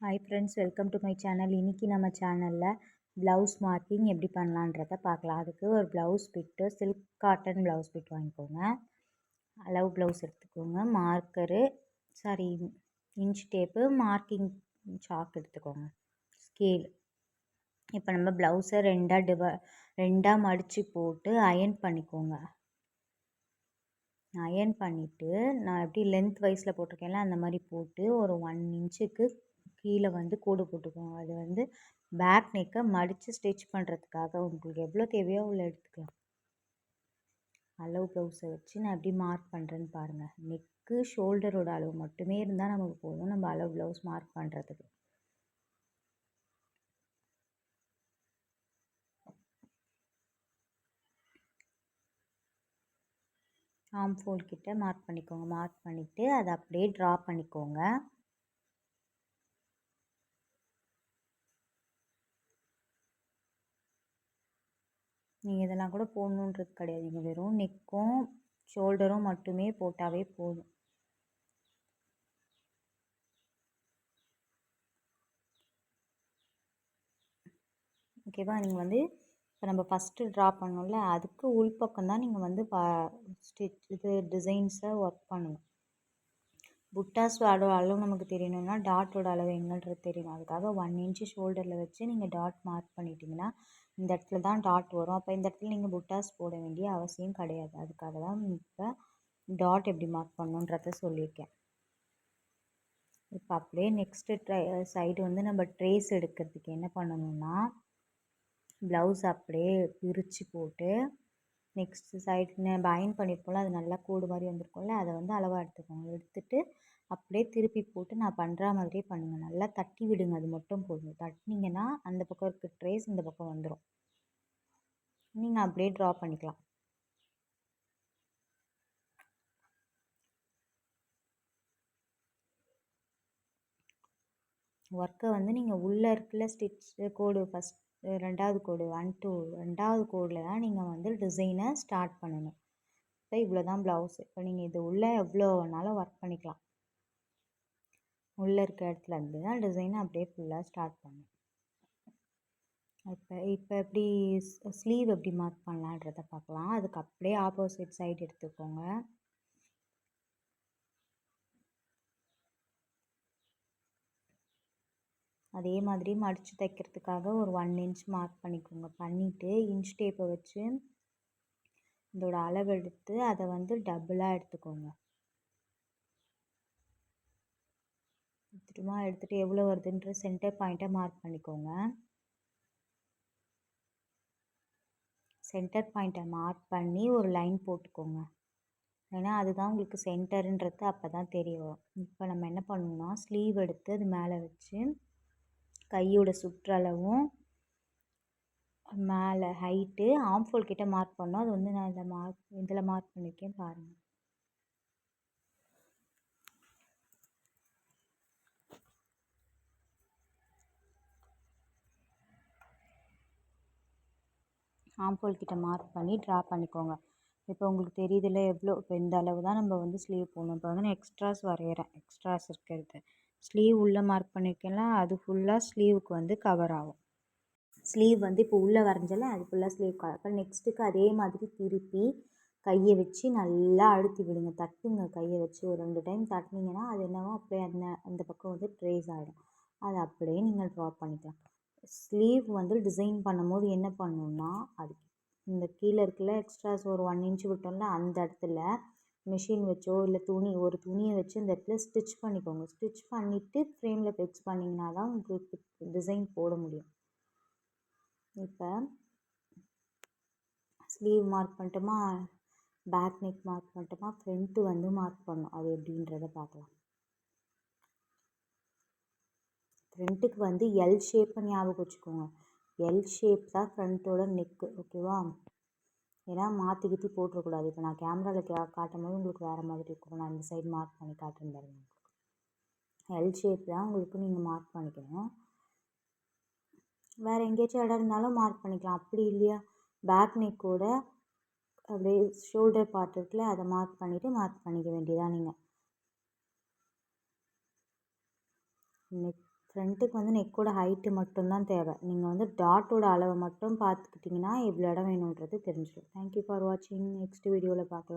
Hi friends, welcome to my channel. இன்றைக்கி நம்ம சேனலில் ப்ளவுஸ் மார்க்கிங் எப்படி பண்ணலான்றதை பார்க்கலாம். அதுக்கு ஒரு blouse bit, silk cotton blouse bit வாங்கிக்கோங்க. அளவு ப்ளவுஸ் எடுத்துக்கோங்க. Marker inch tape, marking chalk எடுத்துக்கோங்க. ஸ்கேல். இப்போ நம்ம ப்ளவுஸை ரெண்டாக மடித்து போட்டு அயர்ன் பண்ணிக்கோங்க. அயர்ன் பண்ணிவிட்டு நான் எப்படி லென்த் வைஸில் போட்டிருக்கேன்ல அந்த மாதிரி போட்டு ஒரு 1 இன்ச்சுக்கு கீழே கோடு போட்டுக்கோங்க. அது பேக் நெக்கை மடித்து ஸ்டிச் பண்ணுறதுக்காக உங்களுக்கு எவ்வளோ தேவையோ அவ்வளோ எடுத்துக்கலாம். அளவு ப்ளவுஸை வச்சு நான் எப்படி மார்க் பண்ணுறேன்னு பாருங்கள். நெக்கு ஷோல்டரோட அளவு மட்டுமே இருந்தால் நமக்கு போதும் நம்ம அளவு ப்ளவுஸ் மார்க் பண்ணுறதுக்கு. ஆர்ம் ஃபோல்ட் கிட்ட மார்க் பண்ணிக்கோங்க. மார்க் பண்ணிவிட்டு அதை அப்படியே ட்ரா பண்ணிக்கோங்க. நீங்கள் இதெல்லாம் கூட போடணுன்றது கிடையாது. நீங்கள் வெறும் நெக்கும் ஷோல்டரும் மட்டுமே போட்டாவே போதும். ஓகேவா? நீங்கள் இப்போ நம்ம ஃபஸ்ட்டு ட்ரா பண்ணோம்ல, அதுக்கு உள்பக்கம் தான் நீங்கள் டிசைன்ஸை ஒர்க் பண்ணணும். புட்டாஸோட அளவு நமக்கு தெரியணும்னா டாட்டோட அளவு எங்கன்றது தெரியணும். அதுக்காக 1 இன்ச்சு ஷோல்டரில் வச்சு நீங்கள் டாட் மார்க் பண்ணிட்டீங்கன்னா இந்த இடத்துல தான் டாட் வரும். அப்போ இந்த இடத்துல நீங்கள் புட்டாஸ் போட வேண்டிய அவசியம் கிடையாது. அதுக்காக தான் இப்போ டாட் எப்படி மார்க் பண்ணணுன்றத சொல்லியிருக்கேன். இப்போ அப்படியே நெக்ஸ்ட்டு சைடு நம்ம ட்ரேஸ் எடுக்கிறதுக்கு என்ன பண்ணணும்னா ப்ளவுஸ் அப்படியே பிரித்து போட்டு நெக்ஸ்ட் சைடு நம்ம அயர்ன் பண்ணியிருப்போம்ல, அது நல்லா கோடு மாதிரி வந்திருக்கும்ல, அதை அளவாக எடுத்துக்கோங்க. எடுத்துகிட்டு அப்படியே திருப்பி போட்டு நான் பண்ணுற மாதிரியே பண்ணுங்கள். நல்லா தட்டி விடுங்க. அது மட்டும் போதும். தட்டினீங்கன்னா அந்த பக்கம் இருக்க ட்ரேஸ் இந்த பக்கம் வந்துடும். நீங்கள் அப்படியே ட்ரா பண்ணிக்கலாம். ஒர்க்கை நீங்கள் உள்ளே இருக்குல்ல ஸ்டிச் கோடு ஃபஸ்ட் ரெண்டாவது கோடு 1 2 ரெண்டாவது கோடில் தான் நீங்கள் டிசைனை ஸ்டார்ட் பண்ணணும். இப்போ இவ்வளோ தான் ப்ளவுஸ். இப்போ நீங்கள் இது உள்ளே எவ்வளோ வேணாலும் ஒர்க் பண்ணிக்கலாம். உள்ளே இருக்க இடத்துல இருந்து தான் டிசைனை அப்படியே ஃபுல்லாக ஸ்டார்ட் பண்ணணும். இப்போ எப்படி ஸ்லீவ் எப்படி மார்க் பண்ணலான்றதை பார்க்கலாம். அதுக்கு அப்படியே ஆப்போசிட் சைடு எடுத்துக்கோங்க. அதே மாதிரி மடித்து தைக்கிறதுக்காக ஒரு 1 இன்ச் மார்க் பண்ணிக்கோங்க. பண்ணிவிட்டு இன்ச் டேப்பை வச்சு இதோட அளவு எடுத்து அதை டபுளாக எடுத்துக்கோங்க. எடுத்துகிட்டு எவ்வளோ வருதுன்ற சென்டர் பாயிண்ட்டை மார்க் பண்ணிக்கோங்க. சென்டர் பாயிண்ட்டை மார்க் பண்ணி ஒரு லைன் போட்டுக்கோங்க. ஏன்னா அதுதான் உங்களுக்கு சென்டருன்றது அப்போ தான் தெரியும். இப்போ நம்ம என்ன பண்ணணும்னா ஸ்லீவ் எடுத்து அது மேலே வச்சு கையோட சுற்றளவும் மேலே ஹைட்டு ஆம்ஃபோல் கிட்ட மார்க் பண்ணோம். அது நான் இதில் மார்க் பண்ணியிருக்கேன் பாருங்கள். ஆம்ஃபோல் கிட்ட மார்க் பண்ணி ட்ரா பண்ணிக்கோங்க. இப்போ உங்களுக்கு தெரியுதுல்ல எவ்வளோ. இப்போ இந்த அளவு தான் நம்ம ஸ்லீவ் போடணும். இப்போ நான் எக்ஸ்ட்ராஸ் வரைகிறேன். எக்ஸ்ட்ராஸ் இருக்கிறது ஸ்லீவ் உள்ளே மார்க் பண்ணியிருக்கேன்ல, அது ஃபுல்லாக ஸ்லீவுக்கு கவர் ஆகும். ஸ்லீவ் இப்போ உள்ளே வரைஞ்சால அது ஃபுல்லாக ஸ்லீவ் கவர். அப்புறம் நெக்ஸ்ட்டுக்கு அதே மாதிரி திருப்பி கையை வச்சு நல்லா அழுத்தி விடுங்க. தட்டுங்க கையை வச்சு ஒரு 2 டைம் தட்டினீங்கன்னா அது என்னவோ அப்படியே அந்த பக்கம் ட்ரேஸ் ஆகிடும். அதை அப்படியே நீங்கள் ட்ரா பண்ணிக்கலாம். ஸ்லீவ் டிசைன் பண்ணும்போது என்ன பண்ணணும்னா அது இந்த கீழே இருக்குல்ல எக்ஸ்ட்ராஸ் ஒரு 1 இன்ச் விட்டோம்ல, அந்த இடத்துல மிஷின் வச்சோ இல்லை ஒரு துணியை வச்சு இந்த இடத்துல ஸ்டிச் பண்ணிக்கோங்க. ஸ்டிச் பண்ணிவிட்டு ஃப்ரேமில் ஃபிக்ஸ் பண்ணிங்கன்னா தான் உங்களுக்கு டிசைன் போட முடியும். இப்போ ஸ்லீவ் மார்க் பண்ணிட்டோமா, பேக் நெக் மார்க் பண்ணிட்டோமா, ஃப்ரண்ட்டு மார்க் பண்ணணும். அது எப்படின்றத பார்க்கலாம். ஃப்ரண்ட்டுக்கு எல் ஷேப்பை ஞாபகம் வச்சுக்கோங்க. எல் ஷேப் தான் ஃப்ரண்ட்டோட நெக்கு. ஓகேவா? ஏன்னா மாற்றி போட்டுறக்கூடாது. இப்போ நான் கேமராவில் காட்டும் போது உங்களுக்கு வேறு மாதிரி இருக்கும். நான் இந்த சைடு மார்க் பண்ணி காட்டுறேன் பாருங்க. எல் ஷேப் தான் உங்களுக்கு நீங்கள் மார்க் பண்ணிக்கணும். வேறு எங்கேயாச்சும் இடம் இருந்தாலும் மார்க் பண்ணிக்கலாம். அப்படி இல்லையா பேக் நெக்கோட அப்படியே ஷோல்டர் பார்ட் இருக்குல்ல, அதை மார்க் பண்ணிக்க வேண்டியதான். நீங்கள் ஃப்ரண்ட்டுக்கு வந்து நெக்கோட ஹைட்டு மட்டும்தான் தேவை. நீங்கள் வந்து டாட்டோட அளவை மட்டும் பார்த்துக்கிட்டிங்கன்னா எவ்வளோ இடம் வேணுன்றது தெரிஞ்சிடும். தேங்க்யூ ஃபார் வாட்சிங். நெக்ஸ்ட் வீடியோவில் பார்க்கலாம்.